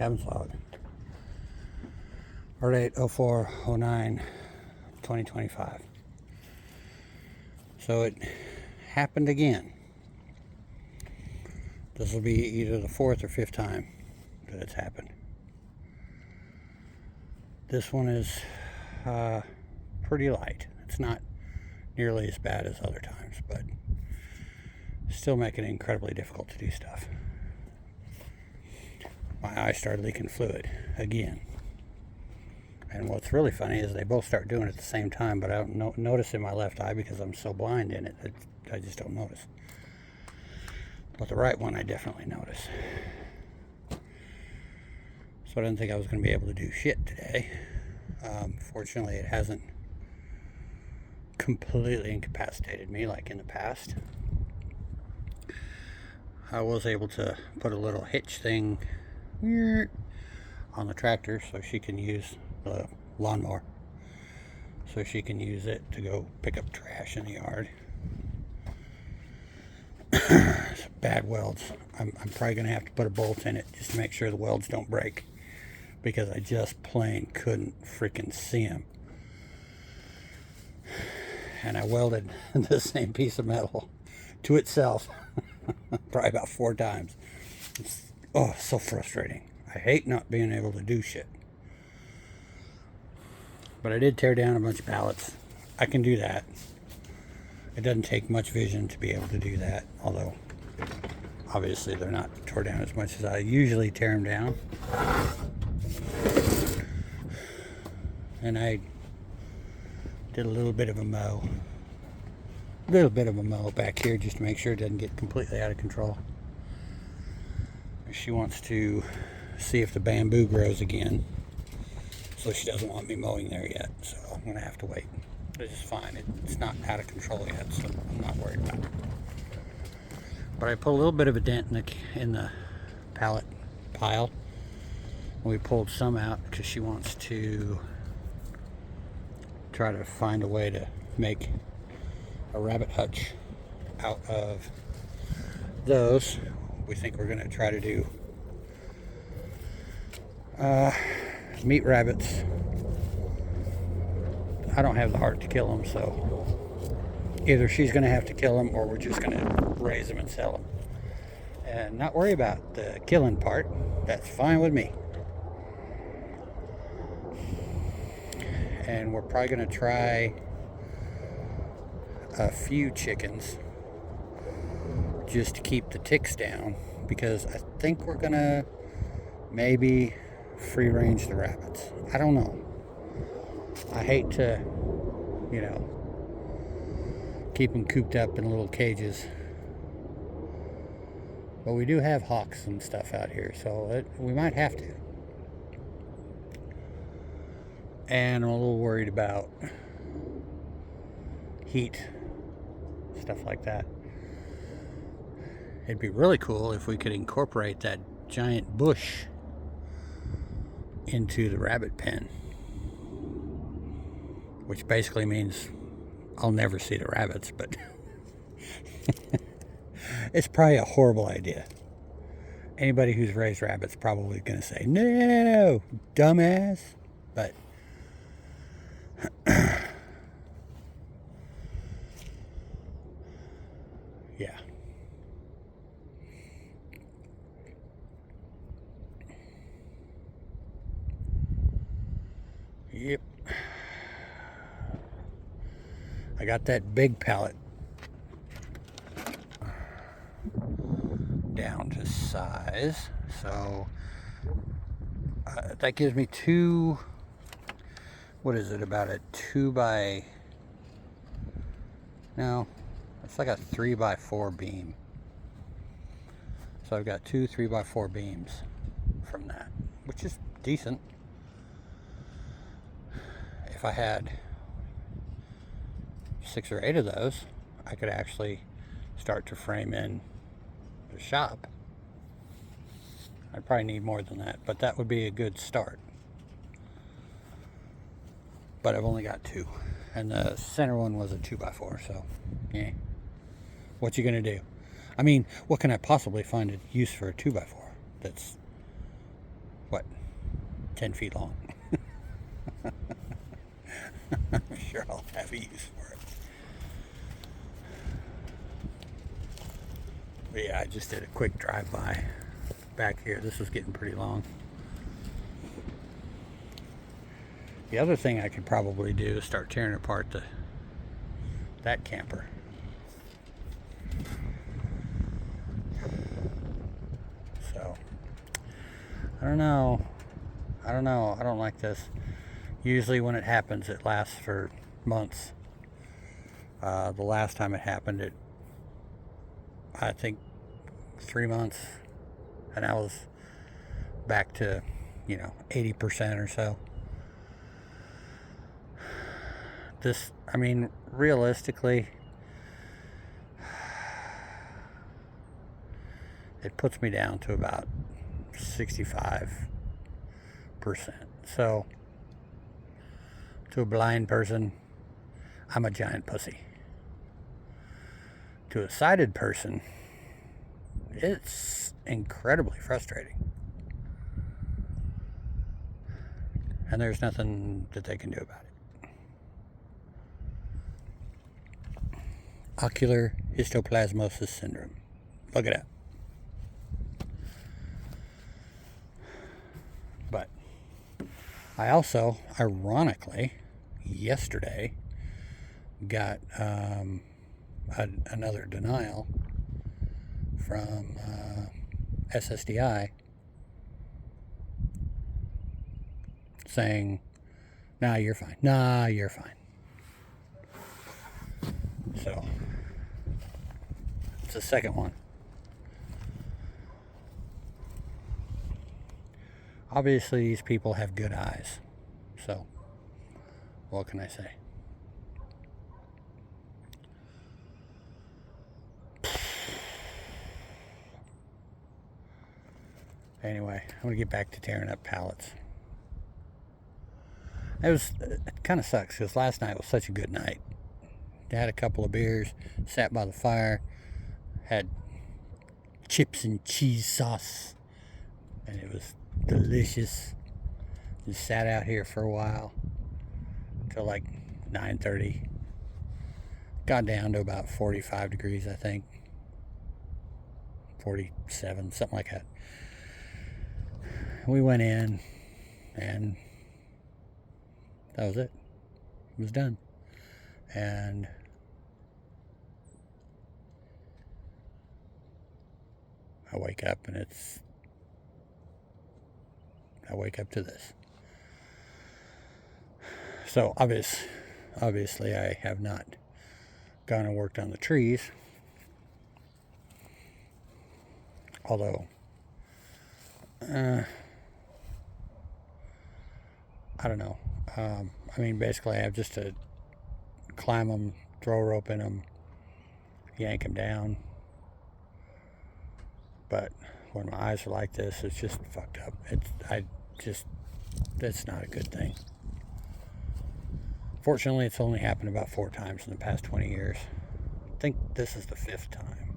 Cabin's log. Ourdate 0409 2025. So it happened again. This will be either the fourth or fifth time that it's happened. This one is pretty light. It's not nearly as bad as other times, but still making it incredibly difficult to do stuff. My eye started leaking fluid again. And what's really funny is they both start doing it at the same time, but I don't notice in my left eye because I'm so blind in it. I just don't notice. But the right one I definitely notice. So I didn't think I was going to be able to do shit today. Fortunately, it hasn't completely incapacitated me like in the past. I was able to put a little hitch thing on the tractor so she can use the lawnmower, so she can use it to go pick up trash in the yard. Bad welds. I'm probably gonna have to put a bolt in it just to make sure the welds don't break, because I just plain couldn't freaking see them. And I welded the same piece of metal to itself probably about 4 times. It's, so frustrating. I hate not being able to do shit. But I did tear down a bunch of pallets. I can do that. It doesn't take much vision to be able to do that, although obviously they're not tore down as much as I usually tear them down. And I did a little bit of a mow back here just to make sure it doesn't get completely out of control. She wants to see if the bamboo grows again, so she doesn't want me mowing there yet, so I'm gonna have to wait. But it's fine. It's not out of control yet, so I'm not worried about it. But I put a little bit of a dent in the pallet pile. We pulled some out because she wants to try to find a way to make a rabbit hutch out of those. We think we're gonna try to do meat rabbits. I don't have the heart to kill them, so either she's gonna have to kill them or we're just gonna raise them and sell them and not worry about the killing part. That's fine with me. And we're probably gonna try a few chickens just to keep the ticks down, because I think we're gonna maybe free range the rabbits. I don't know. I hate to, keep them cooped up in little cages. But we do have hawks and stuff out here, so we might have to. And I'm a little worried about heat, stuff like that. It'd be really cool if we could incorporate that giant bush into the rabbit pen, which basically means I'll never see the rabbits, but it's probably a horrible idea. Anybody who's raised rabbits probably going to say, no, dumbass. But yeah. Yep. I got that big pallet down to size, so that gives me about a 2x, no, it's like a 3x4 beam. So I've got 2 3x4 beams from that, which is decent. If I had 6 or 8 of those, I could actually start to frame in the shop. I'd probably need more than that, but that would be a good start. But I've only got 2, and the center one was a 2x4, so yeah. What you gonna do? I mean, what can I possibly find a use for a 2x4 that's what, 10 feet long. I'm sure I'll have a use for it. But yeah, I just did a quick drive-by back here. This was getting pretty long. The other thing I could probably do is start tearing apart that camper. So, I don't know. I don't like this. Usually when it happens, it lasts for months. The last time it happened, I think 3 months, and I was back to, 80% or so. Realistically, it puts me down to about 65%. So, to a blind person, I'm a giant pussy. To a sighted person, it's incredibly frustrating. And there's nothing that they can do about it. Ocular histoplasmosis syndrome. Look it up. But I also, ironically, yesterday got another denial from SSDI saying, nah, you're fine. Nah, you're fine. So, it's the second one. Obviously, these people have good eyes. So, what can I say? Anyway, I'm going to get back to tearing up pallets. It kind of sucks because last night was such a good night. I had a couple of beers, sat by the fire, had chips and cheese sauce, and it was delicious. Just sat out here for a while till like 9:30. Got down to about 45 degrees, I think. 47, something like that. We went in, and that was it. It was done. And I wake up and I wake up to this. So obviously I have not gone and worked on the trees. Although, I don't know. Basically I have just to climb them, throw a rope in them, yank them down. But when my eyes are like this, it's just fucked up. It's not a good thing. Fortunately, it's only happened about 4 times in the past 20 years. I think this is the 5th time.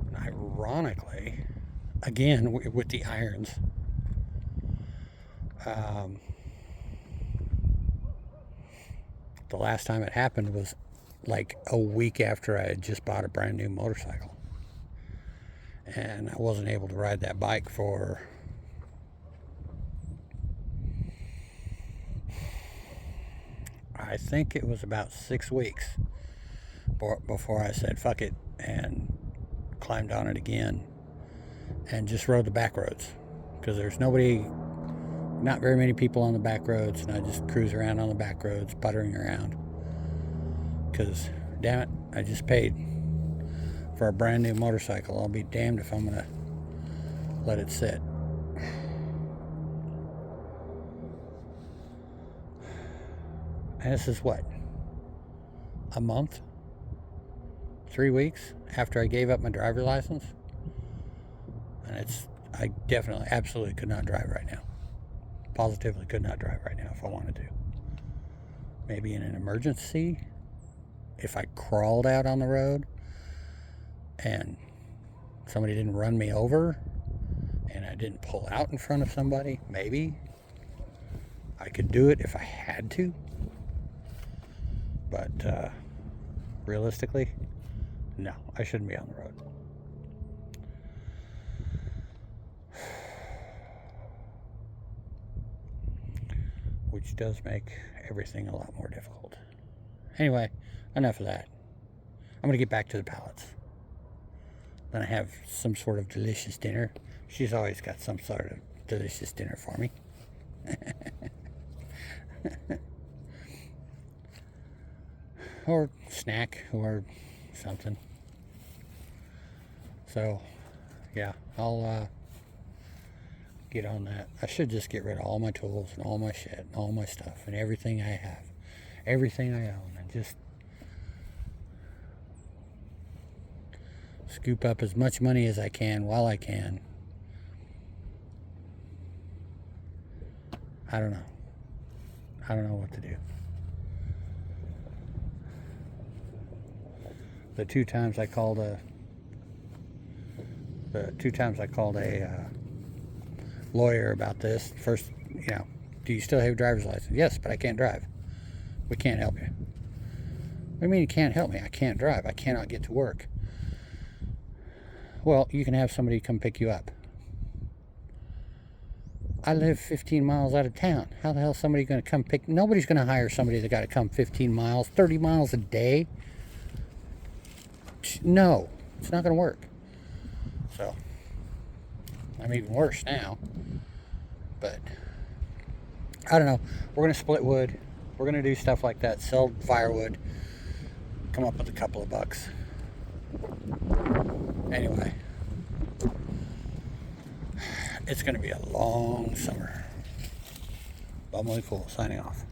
And ironically, again, with the irons, the last time it happened was like a week after I had just bought a brand new motorcycle. And I wasn't able to ride that bike for I think it was about 6 weeks before I said fuck it and climbed on it again and just rode the back roads because there's not very many people on the back roads, and I just cruise around on the back roads, puttering around because damn it, I just paid for a brand new motorcycle. I'll be damned if I'm gonna let it sit. And this is what, a month, 3 weeks after I gave up my driver's license, and I definitely, absolutely could not drive right now. Positively could not drive right now if I wanted to. Maybe in an emergency, if I crawled out on the road and somebody didn't run me over and I didn't pull out in front of somebody, maybe I could do it if I had to. But realistically, no, I shouldn't be on the road. Which does make everything a lot more difficult. Anyway, enough of that. I'm going to get back to the pallets. Then I have some sort of delicious dinner. She's always got some sort of delicious dinner for me. Or snack or something. So, yeah, I'll get on that. I should just get rid of all my tools and all my shit and all my stuff and everything I have, everything I own, and just scoop up as much money as I can while I can. I don't know. I don't know what to do. The two times I called a lawyer about this. First, do you still have a driver's license? Yes, but I can't drive. We can't help you. What do you mean you can't help me? I can't drive. I cannot get to work. Well, you can have somebody come pick you up. I live 15 miles out of town. How the hell is somebody going to come pick? Nobody's going to hire somebody that got to come 15 miles, 30 miles a day. No, it's not going to work. So, I'm even worse now. But, I don't know. We're going to split wood. We're going to do stuff like that. Sell firewood. Come up with a couple of bucks. Anyway. It's going to be a long summer. Bumbling Fool signing off.